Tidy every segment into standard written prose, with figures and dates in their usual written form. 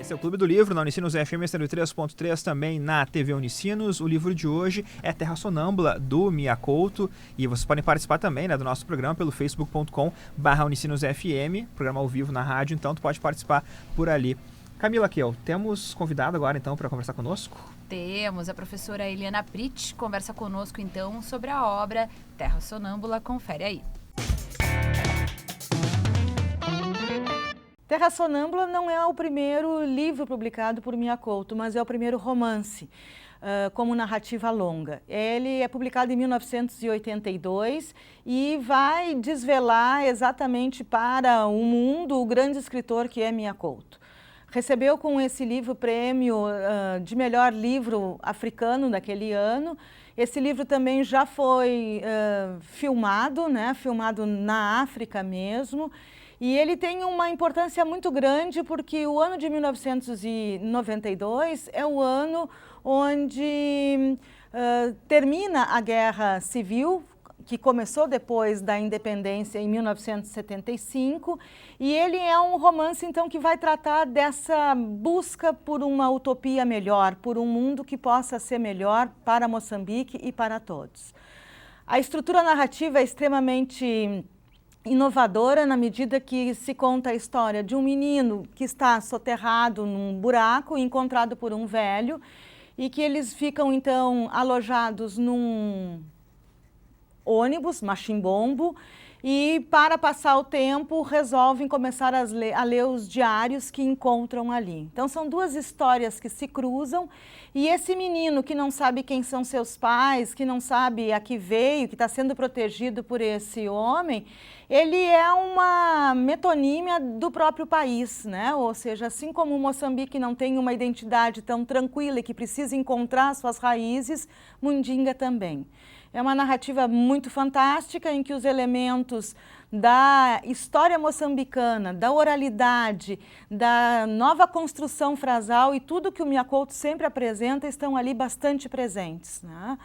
Esse é o Clube do Livro, na Unicinos FM 103.3, também na TV Unicinos. O livro de hoje é Terra Sonâmbula, do Mia Couto. E vocês podem participar também, né, do nosso programa pelo facebook.com/unicinosfm, programa ao vivo na rádio, então tu pode participar por ali. Camila Kiel, temos convidado agora então para conversar conosco? Temos, a professora Eliana Pritch conversa conosco então sobre a obra Terra Sonâmbula. Confere aí. Terra Sonâmbula não é o primeiro livro publicado por Mia Couto, mas é o primeiro romance como narrativa longa. Ele é publicado em 1982 e vai desvelar exatamente para o mundo o grande escritor que é Mia Couto. Recebeu com esse livro o prêmio de melhor livro africano daquele ano. Esse livro também já foi filmado, né? Filmado na África mesmo. E ele tem uma importância muito grande porque o ano de 1992 é o ano onde termina a Guerra Civil, que começou depois da independência em 1975, e ele é um romance então que vai tratar dessa busca por uma utopia melhor, por um mundo que possa ser melhor para Moçambique e para todos. A estrutura narrativa é extremamente inovadora na medida que se conta a história de um menino que está soterrado num buraco, encontrado por um velho, e que eles ficam então alojados num ônibus, machimbombo, e para passar o tempo resolvem começar a ler os diários que encontram ali. Então são duas histórias que se cruzam e esse menino que não sabe quem são seus pais, que não sabe a que veio, que está sendo protegido por esse homem, ele é uma metonímia do próprio país, né? Ou seja, assim como Moçambique não tem uma identidade tão tranquila e que precisa encontrar suas raízes, Mundinga também. É uma narrativa muito fantástica em que os elementos da história moçambicana, da oralidade, da nova construção frasal e tudo que o Mia Couto sempre apresenta estão ali bastante presentes, né?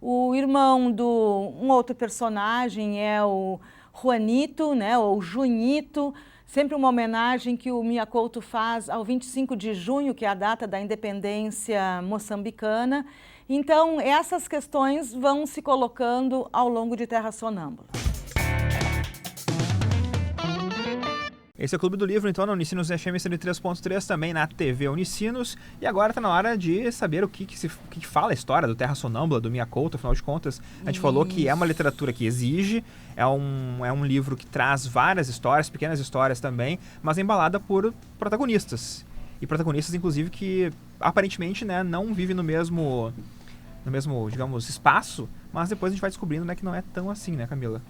O irmão um outro personagem é o Juanito, né, ou Junito, sempre uma homenagem que o Mia Couto faz ao 25 de junho, que é a data da independência moçambicana. Então, essas questões vão se colocando ao longo de Terra Sonâmbula. Esse é o Clube do Livro, então, na Unicinos FM 103.3, também na TV Unicinos. E agora está na hora de saber o que fala a história do Terra Sonâmbula, do Mia Couto. Afinal de contas, a gente falou que é uma literatura que exige, é um livro que traz várias histórias, pequenas histórias também, mas embalada por protagonistas. E protagonistas, inclusive, que aparentemente, né, não vivem no mesmo, digamos, espaço, mas depois a gente vai descobrindo, né, que não é tão assim, né, Camila?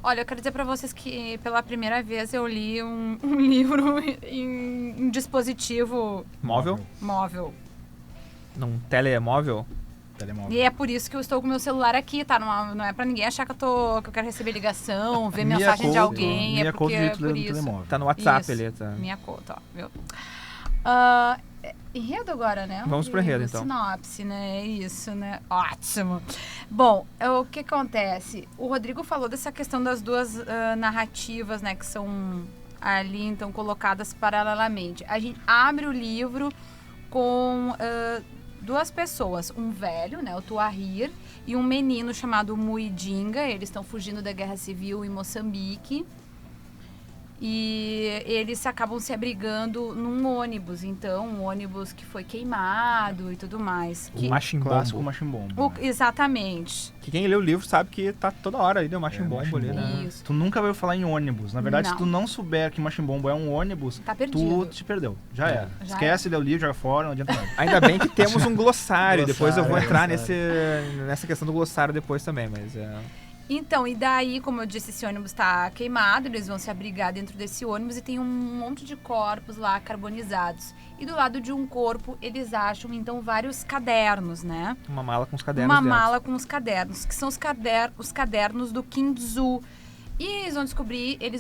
Olha, eu quero dizer para vocês que pela primeira vez eu li um livro em um dispositivo móvel. Num telemóvel? E é por isso que eu estou com o meu celular aqui, tá? Não é para ninguém achar que eu quero receber ligação, ver mensagem de alguém. É porque é por isso. Tá no WhatsApp isso. ali, tá? Mia Couto, ó, viu? Enredo agora, né? Vamos pro enredo, então. Sinopse, né? Isso, né? Ótimo. Bom, o que acontece? O Rodrigo falou dessa questão das duas narrativas, né? Que são ali, então, colocadas paralelamente. A gente abre o livro com duas pessoas. Um velho, né? O Tuahir, e um menino chamado Muidinga. Eles estão fugindo da Guerra Civil em Moçambique. E eles acabam se abrigando num ônibus, então, um ônibus que foi queimado e tudo mais. O machimbombo. Machimbombo. Exatamente. Que quem lê o livro sabe que tá toda hora aí, o machimbombo ali, né? Isso. Tu nunca vai falar em ônibus. Na verdade, se tu não souber que machimbombo é um ônibus, tá perdido. Tu te perdeu. Já era. Esquece, lê o livro, joga fora, não adianta nada. Ainda bem que temos um glossário. Depois eu vou entrar nessa questão do glossário depois também, mas... Então, e daí, como eu disse, esse ônibus está queimado, eles vão se abrigar dentro desse ônibus e tem um monte de corpos lá carbonizados. E do lado de um corpo, eles acham, então, vários cadernos, né? Uma mala com os cadernos dentro. Mala com os cadernos, que são os cadernos do Kinzu. E eles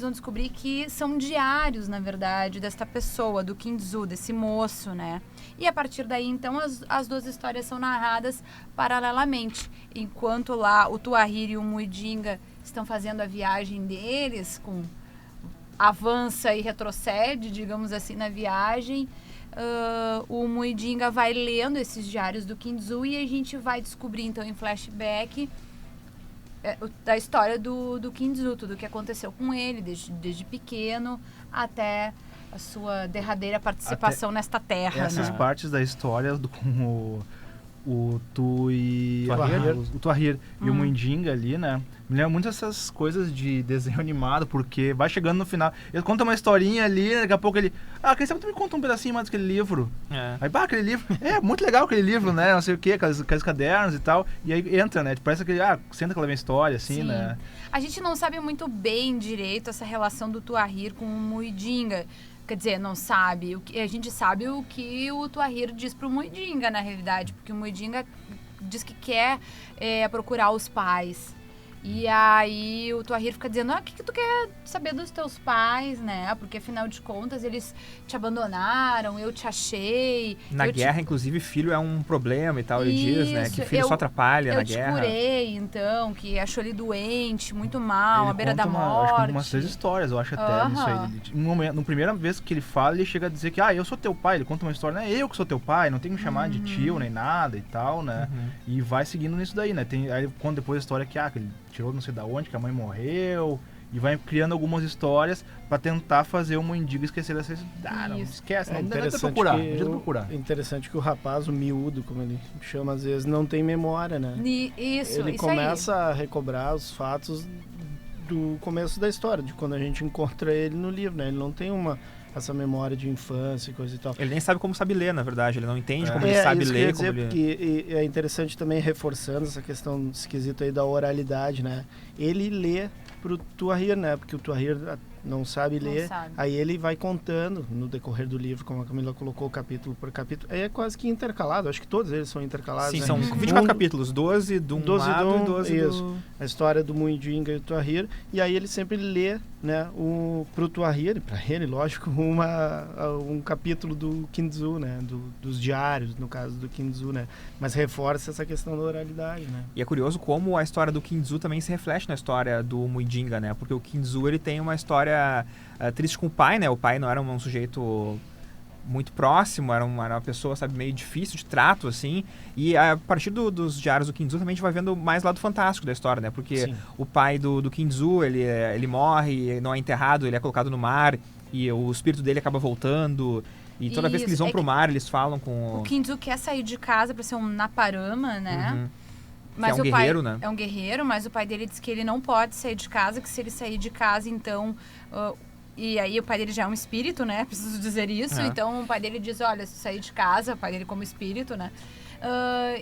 vão descobrir que são diários, na verdade, desta pessoa, do Kinzu, desse moço, né? E a partir daí, então, as duas histórias são narradas paralelamente. Enquanto lá o Tuahir e o Muidinga estão fazendo a viagem deles, avança e retrocede, digamos assim, na viagem, o Muidinga vai lendo esses diários do Kinzu e a gente vai descobrir, então, em flashback, da história do Kinzu, tudo o que aconteceu com ele, desde pequeno até a sua derradeira participação nesta terra. Essas né? partes da história com o Tuahir e o Muidinga ali, né? Me lembra muito essas coisas de desenho animado, porque vai chegando no final, ele conta uma historinha ali, daqui a pouco ele... quem sabe tu me conta um pedacinho mais daquele livro. Aí, aquele livro... muito legal aquele livro, né? Não sei o quê, aqueles cadernos e tal. E aí entra, né? Parece que senta que ela vem história, assim, Sim. né? A gente não sabe muito bem direito essa relação do Tuahir com o Muidinga. Quer dizer, não sabe. A gente sabe o que o Tuahir diz pro Muidinga, na realidade. Porque o Muidinga diz que quer procurar os pais. E aí o Tuahir fica dizendo, o que tu quer saber dos teus pais, né? Porque afinal de contas eles te abandonaram, eu te achei. Na guerra, inclusive, filho é um problema e tal, ele diz, né? Que filho só atrapalha na guerra. Eu te curei, então, que achou ele doente, muito mal, Ele à beira da conta morte. umas 3 histórias, eu acho até nisso aí. Na primeira vez que ele fala, ele chega a dizer que, eu sou teu pai. Ele conta uma história, não é eu que sou teu pai, não tem que me chamar de tio nem nada e tal, né? E vai seguindo nisso daí, né? Aí quando depois a história que ele tirou não sei da onde, que a mãe morreu, e vai criando algumas histórias pra tentar fazer o Muidinga esquecer dessa... não esquece, não deve procurar. É interessante que o rapaz, o miúdo, como ele chama às vezes, não tem memória, né? Ele começa a recobrar os fatos do começo da história, de quando a gente encontra ele no livro, né? Ele não tem essa memória de infância e coisa e tal. Ele nem sabe como sabe ler, na verdade. Ele não entende como ele sabe isso ler. Dizer, porque é interessante também, reforçando essa questão esquisita aí da oralidade, né? Ele lê pro Tuahir, né? Porque o Tuahir não sabe ler. Aí ele vai contando no decorrer do livro, como a Camila colocou, capítulo por capítulo. Aí é quase que intercalado. Acho que todos eles são intercalados. Sim, né? são 24 capítulos. 12 de um lado e 12 do... A história do Muidinga e o Tuahir. E aí ele sempre lê, né, pro Tuahir, pra ele, lógico, um capítulo do Kinzu, né? Dos diários, no caso do Kinzu, né? Mas reforça essa questão da oralidade, né? E é curioso como a história do Kinzu também se reflete na história do Muidinga, né? Porque o Kinzu, ele tem uma história triste com o pai, né? O pai não era um sujeito muito próximo, era uma pessoa, sabe, meio difícil de trato, assim. E a partir dos diários do Kinzu também a gente vai vendo mais lado fantástico da história, né? Porque o pai do Kinzu, ele morre, não é enterrado, ele é colocado no mar e o espírito dele acaba voltando. E toda vez que eles vão pro mar, eles falam com... O Kinzu quer sair de casa para ser um Naparama, né? Mas é um guerreiro, né? É um guerreiro, mas o pai dele diz que ele não pode sair de casa, que se ele sair de casa, então... e aí o pai dele já é um espírito, né? Preciso dizer isso. Então o pai dele diz, olha, se sair de casa, o pai dele como espírito, né?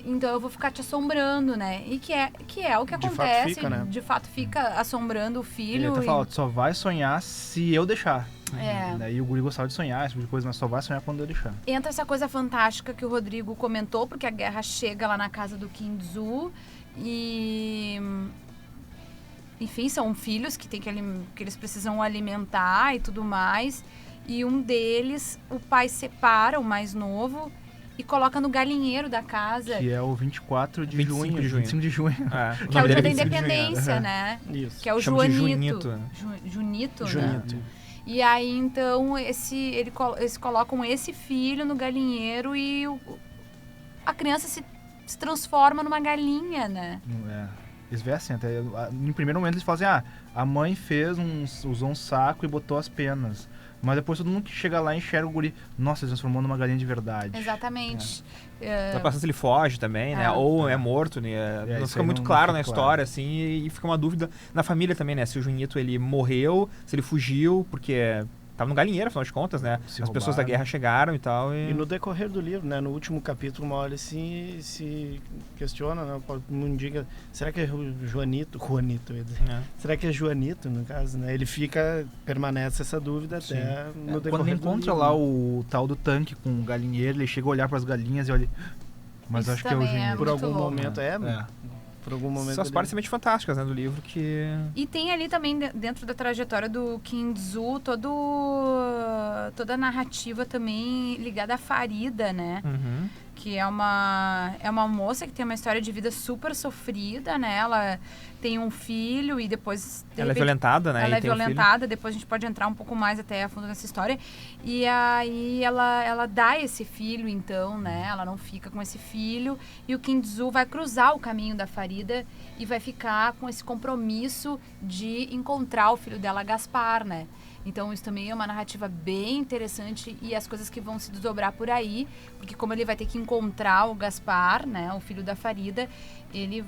Então eu vou ficar te assombrando, né? E que é o que acontece. Fica, né? De fato fica assombrando o filho. Ele até fala, só vai sonhar se eu deixar. É. E o guri gostava de sonhar, esse tipo de coisa, mas só vai sonhar quando eu deixar. Entra essa coisa fantástica que o Rodrigo comentou, porque a guerra chega lá na casa do Kinzu e... Enfim, são filhos que eles precisam alimentar e tudo mais. E um deles, o pai separa, o mais novo, e coloca no galinheiro da casa. Que é o 24 de 25 junho. de junho. 25 de junho. Que é o dia da independência, né? Isso. Que é o Chama de Joanito. Junito. Junito, né? E aí, então, eles colocam esse filho no galinheiro e a criança se transforma numa galinha, né? Eles vestem até. No primeiro momento eles falam assim, a mãe usou um saco e botou as penas. Mas depois todo mundo que chega lá enxerga o guri, nossa, ele transformou numa galinha de verdade. Exatamente. Vai passando se ele foge também, né? Ou é morto, né? Não fica muito claro na história, assim, e fica uma dúvida na família também, né? Se o Junito, ele morreu, se ele fugiu, porque tava no galinheiro, afinal de contas, né? As pessoas da guerra chegaram e tal. E no decorrer do livro, né? No último capítulo, uma hora ele se questiona, né? O Muidinga, será que é Juanito, eu ia dizer. Será que é Juanito, no caso, né? Ele permanece essa dúvida até no decorrer do livro. Quando ele encontra lá o tal do tanque com o galinheiro, ele chega a olhar para as galinhas e olha... Mas isso acho que é o Juanito. Por algum momento, por algum momento. São as partes realmente fantásticas, né, do livro que... E tem ali também, dentro da trajetória do Kinzu, toda a narrativa também ligada à Farida, né? que é uma moça que tem uma história de vida super sofrida, né? Ela tem um filho e depois... Ela é violentada, né? Ela é violentada, depois a gente pode entrar um pouco mais até a fundo nessa história. E aí ela dá esse filho, então, né? Ela não fica com esse filho. E o Kim Tzu vai cruzar o caminho da Farida e vai ficar com esse compromisso de encontrar o filho dela, Gaspar, né? Então, isso também é uma narrativa bem interessante e as coisas que vão se desdobrar por aí, porque como ele vai ter que encontrar o Gaspar, né, o filho da Farida, ele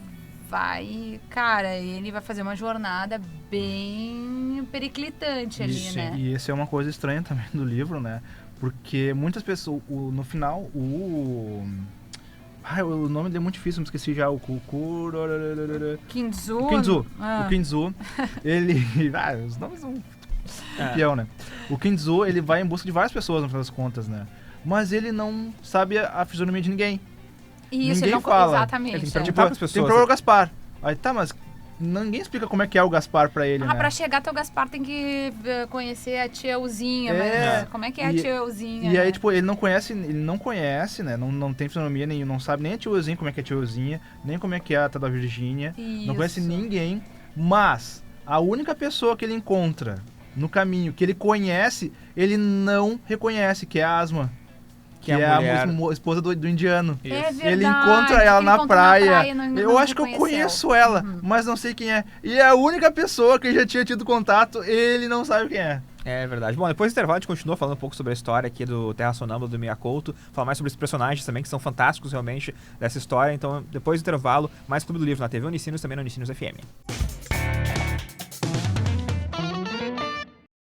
vai fazer uma jornada bem periclitante ali, né? E essa é uma coisa estranha também do livro, né? Porque muitas pessoas, no final, o nome dele é muito difícil, me esqueci já. Kim Tzu. O Kim Tzu, ele... os nomes são... campeão, né? O Kim Tzu, ele vai em busca de várias pessoas, no final das contas, né? Mas ele não sabe a fisionomia de ninguém. Isso, ninguém não fala. Exatamente. Ele tem que perguntar pras pessoas. Tem que provar o Gaspar. Aí tá, mas ninguém explica como é que é o Gaspar pra ele, né? Pra chegar até o Gaspar tem que conhecer a tia Elzinha, mas como é que é a tia Elzinha? E aí, tipo, ele não conhece, né? Não tem fisionomia nenhuma, não sabe nem a tia Elzinha como é que é a tia Elzinha, nem como é que é a da Virgínia. Não conhece ninguém, mas a única pessoa que ele encontra no caminho, que ele conhece, ele não reconhece, que é a Asma. Que é a esposa do indiano. É verdade, ele encontra ela na praia. Eu acho que eu conheço ela, mas não sei quem é. E é a única pessoa que já tinha tido contato, ele não sabe quem é. É verdade. Bom, depois do intervalo a gente continua falando um pouco sobre a história aqui do Terra Sonâmbula, do Miyakoto, falar mais sobre os personagens também, que são fantásticos realmente dessa história. Então, depois do intervalo, mais Clube do Livro na TV Unicinos, também na Unicinos FM.